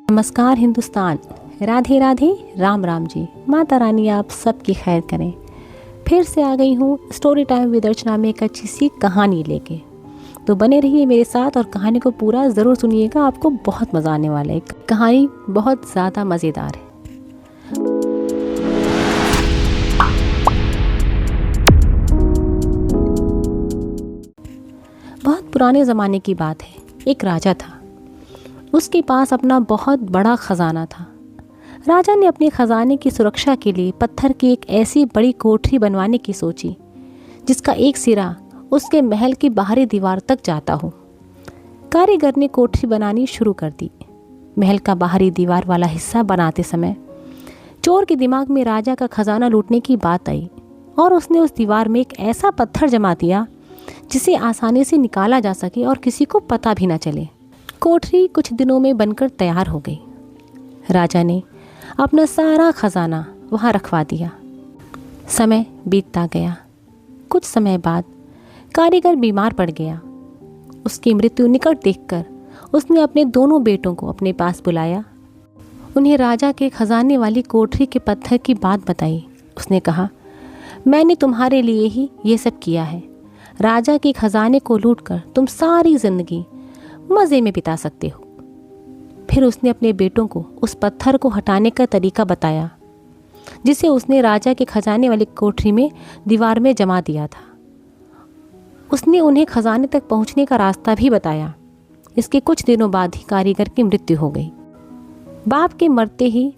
नमस्कार हिंदुस्तान, राधे राधे, राम राम जी। माता रानी आप सबकी खैर करें। फिर से आ गई हूँ स्टोरी टाइम विद अर्चना में एक अच्छी सी कहानी लेके। तो बने रहिए मेरे साथ और कहानी को पूरा ज़रूर सुनिएगा, आपको बहुत मज़ा आने वाला है। कहानी बहुत ज़्यादा मज़ेदार है। बहुत पुराने ज़माने की बात है। एक राजा था, उसके पास अपना बहुत बड़ा ख़जाना था। राजा ने अपने ख़जाने की सुरक्षा के लिए पत्थर की एक ऐसी बड़ी कोठरी बनवाने की सोची जिसका एक सिरा उसके महल की बाहरी दीवार तक जाता हो। कारीगर ने कोठरी बनानी शुरू कर दी। महल का बाहरी दीवार वाला हिस्सा बनाते समय चोर के दिमाग में राजा का खजाना लूटने की बात आई और उसने उस दीवार में एक ऐसा पत्थर जमा दिया जिसे आसानी से निकाला जा सके और किसी को पता भी न चले। कोठरी कुछ दिनों में बनकर तैयार हो गई। राजा ने अपना सारा खजाना वहाँ रखवा दिया। समय बीतता गया। कुछ समय बाद कारीगर बीमार पड़ गया। उसकी मृत्यु निकट देखकर उसने अपने दोनों बेटों को अपने पास बुलाया। उन्हें राजा के खजाने वाली कोठरी के पत्थर की बात बताई। उसने कहा, मैंने तुम्हारे लिए ही ये सब किया है। राजा के खजाने को लूटकर तुम सारी जिंदगी मज़े में बिता सकते हो। फिर उसने अपने बेटों को उस पत्थर को हटाने का तरीका बताया जिसे उसने राजा के खजाने वाली कोठरी में दीवार में जमा दिया था। उसने उन्हें खजाने तक पहुंचने का रास्ता भी बताया। इसके कुछ दिनों बाद ही कारीगर की मृत्यु हो गई। बाप के मरते ही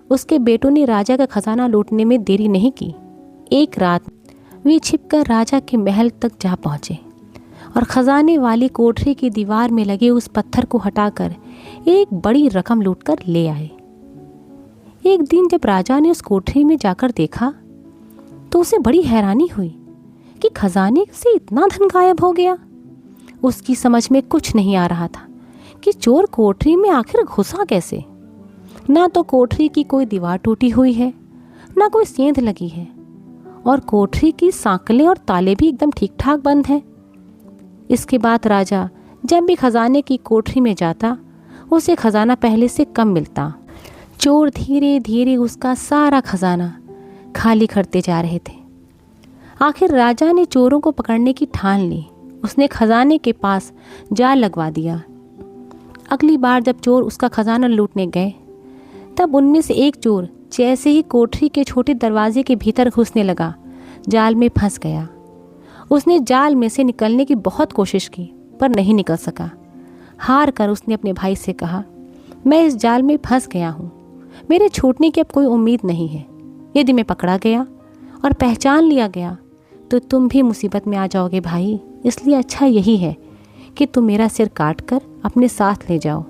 उसके बेटों ने राजा का खजाना लूटने में देरी नहीं की। एक रात वे छिपकर राजा के महल तक जा पहुँचे और खजाने वाली कोठरी की दीवार में लगे उस पत्थर को हटाकर एक बड़ी रकम लूटकर ले आए। एक दिन जब राजा ने उस कोठरी में जाकर देखा तो उसे बड़ी हैरानी हुई कि खजाने से इतना धन गायब हो गया। उसकी समझ में कुछ नहीं आ रहा था कि चोर कोठरी में आखिर घुसा कैसे। ना तो कोठरी की कोई दीवार टूटी हुई है, ना कोई सेंध लगी है और कोठरी की सांकलें और ताले भी एकदम ठीक ठाक बंद हैं। इसके बाद राजा जब भी खजाने की कोठरी में जाता उसे खजाना पहले से कम मिलता। चोर धीरे धीरे उसका सारा खजाना खाली करते जा रहे थे। आखिर राजा ने चोरों को पकड़ने की ठान ली। उसने खजाने के पास जाल लगवा दिया। अगली बार जब चोर उसका खजाना लूटने गए तब उनमें से एक चोर जैसे ही कोठरी के छोटे दरवाजे के भीतर घुसने लगा, जाल में फंस गया। उसने जाल में से निकलने की बहुत कोशिश की पर नहीं निकल सका। हार कर उसने अपने भाई से कहा, मैं इस जाल में फंस गया हूँ, मेरे छूटने की अब कोई उम्मीद नहीं है। यदि मैं पकड़ा गया और पहचान लिया गया तो तुम भी मुसीबत में आ जाओगे भाई। इसलिए अच्छा यही है कि तुम मेरा सिर काट कर अपने साथ ले जाओ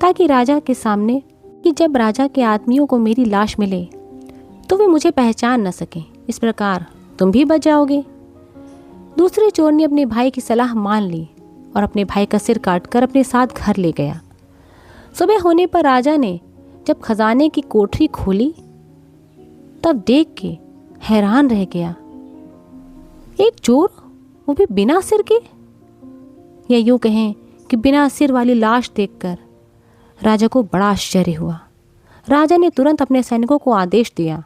ताकि राजा के सामने कि जब राजा के आदमियों को मेरी लाश मिले तो वे मुझे पहचान न सकें। इस प्रकार तुम भी बच जाओगे। दूसरे चोर ने अपने भाई की सलाह मान ली और अपने भाई का सिर काटकर अपने साथ घर ले गया। सुबह होने पर राजा ने जब खजाने की कोठरी खोली तब देख के हैरान रह गया। एक चोर, वो भी बिना सिर के, या यूँ कहें कि बिना सिर वाली लाश देखकर राजा को बड़ा आश्चर्य हुआ। राजा ने तुरंत अपने सैनिकों को आदेश दिया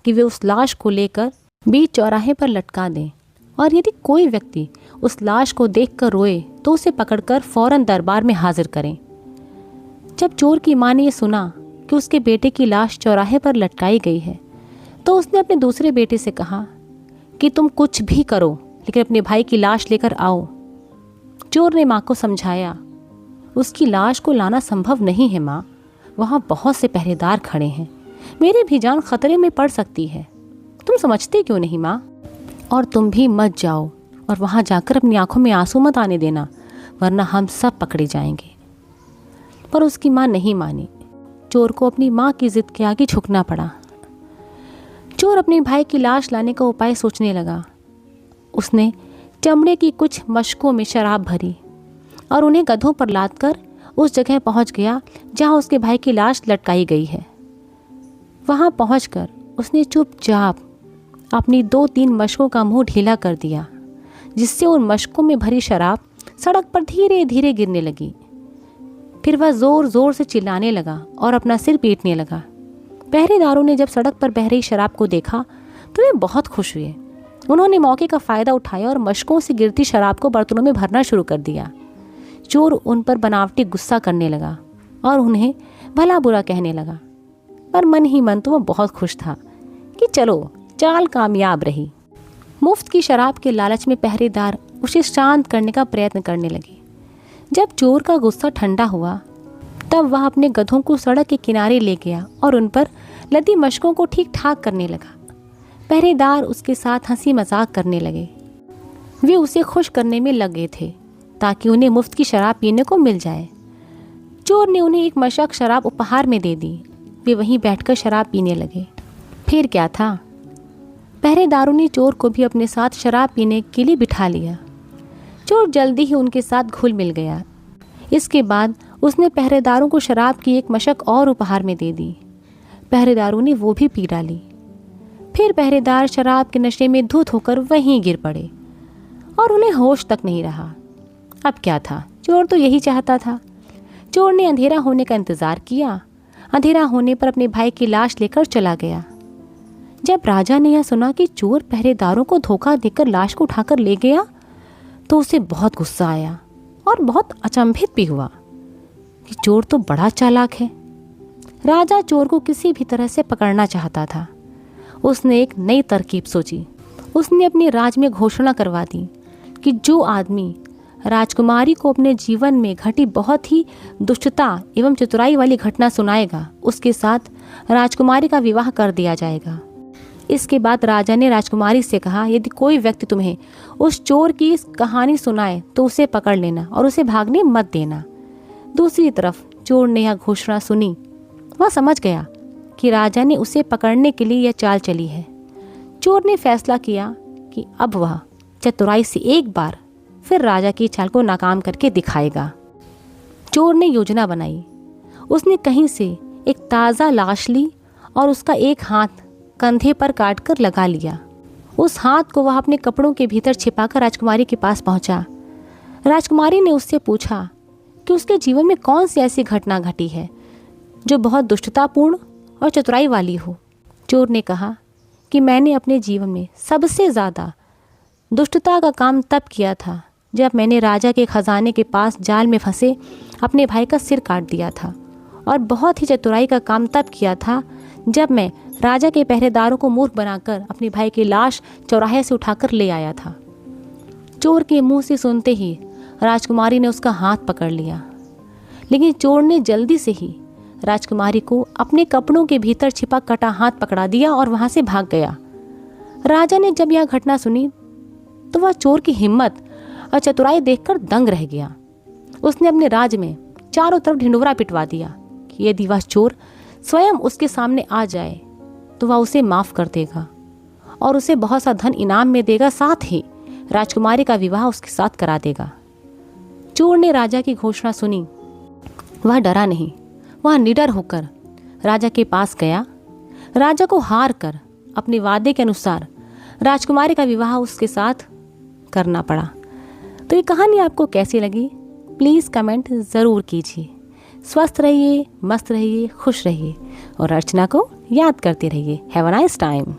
कि वे उस लाश को लेकर बीच चौराहे पर लटका दें और यदि कोई व्यक्ति उस लाश को देखकर रोए तो उसे पकड़कर फौरन दरबार में हाजिर करें। जब चोर की माँ ने यह सुना कि उसके बेटे की लाश चौराहे पर लटकाई गई है तो उसने अपने दूसरे बेटे से कहा कि तुम कुछ भी करो लेकिन अपने भाई की लाश लेकर आओ। चोर ने माँ को समझाया, उसकी लाश को लाना संभव नहीं है माँ, वहाँ बहुत से पहरेदार खड़े हैं, मेरी भी जान खतरे में पड़ सकती है। तुम समझते क्यों नहीं माँ? और तुम भी मत जाओ और वहाँ जाकर अपनी आंखों में आंसू मत आने देना, वरना हम सब पकड़े जाएंगे। पर उसकी माँ नहीं मानी। चोर को अपनी माँ की जिद के आगे झुकना पड़ा। चोर अपने भाई की लाश लाने का उपाय सोचने लगा। उसने चमड़े की कुछ मशकों में शराब भरी और उन्हें गधों पर लादकर उस जगह पहुंच गया जहां उसके भाई की लाश लटकाई गई है। वहां पहुंचकर उसने चुपचाप अपनी 2-3 मशकों का मुंह ढीला कर दिया जिससे उन मशकों में भरी शराब सड़क पर धीरे धीरे गिरने लगी। फिर वह ज़ोर ज़ोर से चिल्लाने लगा और अपना सिर पीटने लगा। पहरेदारों ने जब सड़क पर बह रही शराब को देखा तो वे बहुत खुश हुए। उन्होंने मौके का फ़ायदा उठाया और मशकों से गिरती शराब को बर्तनों में भरना शुरू कर दिया। चोर उन पर बनावटी गुस्सा करने लगा और उन्हें भला बुरा कहने लगा, पर मन ही मन तो वह बहुत खुश था कि चलो चाल कामयाब रही। मुफ्त की शराब के लालच में पहरेदार उसे शांत करने का प्रयत्न करने लगे। जब चोर का गुस्सा ठंडा हुआ तब वह अपने गधों को सड़क के किनारे ले गया और उन पर लदी मशकों को ठीक ठाक करने लगा। पहरेदार उसके साथ हंसी मजाक करने लगे। वे उसे खुश करने में लगे थे ताकि उन्हें मुफ्त की शराब पीने को मिल जाए। चोर ने उन्हें एक मशक शराब उपहार में दे दी। वे वहीं बैठकर शराब पीने लगे। फिर क्या था, पहरेदारों ने चोर को भी अपने साथ शराब पीने के लिए बिठा लिया। चोर जल्दी ही उनके साथ घुल मिल गया। इसके बाद उसने पहरेदारों को शराब की एक मशक और उपहार में दे दी। पहरेदारों ने वो भी पी डाली। फिर पहरेदार शराब के नशे में धुत होकर वहीं गिर पड़े और उन्हें होश तक नहीं रहा। अब क्या था, चोर तो यही चाहता था। चोर ने अंधेरा होने का इंतज़ार किया। अंधेरा होने पर अपने भाई की लाश लेकर चला गया। जब राजा ने यह सुना कि चोर पहरेदारों को धोखा देकर लाश को उठाकर ले गया तो उसे बहुत गुस्सा आया और बहुत अचंभित भी हुआ कि चोर तो बड़ा चालाक है। राजा चोर को किसी भी तरह से पकड़ना चाहता था। उसने एक नई तरकीब सोची। उसने अपने राज में घोषणा करवा दी कि जो आदमी राजकुमारी को अपने जीवन में घटी बहुत ही दुष्टता एवं चतुराई वाली घटना सुनाएगा, उसके साथ राजकुमारी का विवाह कर दिया जाएगा। इसके बाद राजा ने राजकुमारी से कहा, यदि कोई व्यक्ति तुम्हें उस चोर की इस कहानी सुनाए तो उसे पकड़ लेना और उसे भागने मत देना। दूसरी तरफ चोर ने यह घोषणा सुनी। वह समझ गया कि राजा ने उसे पकड़ने के लिए यह चाल चली है। चोर ने फैसला किया कि अब वह चतुराई से एक बार फिर राजा की चाल को नाकाम करके दिखाएगा। चोर ने योजना बनाई। उसने कहीं से एक ताज़ा लाश ली और उसका एक हाथ कंधे पर काटकर लगा लिया। उस हाथ को वह अपने कपड़ों के भीतर छिपाकर राजकुमारी के पास पहुंचा। राजकुमारी ने उससे पूछा कि उसके जीवन में कौन सी ऐसी घटना घटी है जो बहुत दुष्टतापूर्ण और चतुराई वाली हो। चोर ने कहा कि मैंने अपने जीवन में सबसे ज़्यादा दुष्टता का काम तब किया था जब मैंने राजा के खजाने के पास जाल में फंसे अपने भाई का सिर काट दिया था, और बहुत ही चतुराई का काम तब किया था जब मैं राजा के पहरेदारों को मूर्ख बनाकर अपने भाई की लाश चौराहे से उठाकर ले आया था। चोर के मुंह से सुनते ही राजकुमारी ने उसका हाथ पकड़ लिया, लेकिन चोर ने जल्दी से ही राजकुमारी को अपने कपड़ों के भीतर छिपा कटा हाथ पकड़ा दिया और वहां से भाग गया। राजा ने जब यह घटना सुनी तो वह चोर की हिम्मत और चतुराई देखकर दंग रह गया। उसने अपने राज्य में चारों तरफ ढिंढोरा पिटवा दिया कि यदि वह चोर स्वयं उसके सामने आ जाए तो वह उसे माफ़ कर देगा और उसे बहुत सा धन इनाम में देगा, साथ ही राजकुमारी का विवाह उसके साथ करा देगा। चोर ने राजा की घोषणा सुनी। वह डरा नहीं, वह निडर होकर राजा के पास गया। राजा को हार कर अपने वादे के अनुसार राजकुमारी का विवाह उसके साथ करना पड़ा। तो ये कहानी आपको कैसी लगी प्लीज़ कमेंट ज़रूर कीजिए। स्वस्थ रहिए, मस्त रहिए, खुश रहिए और अर्चना को याद करते रहिए। Have a nice time.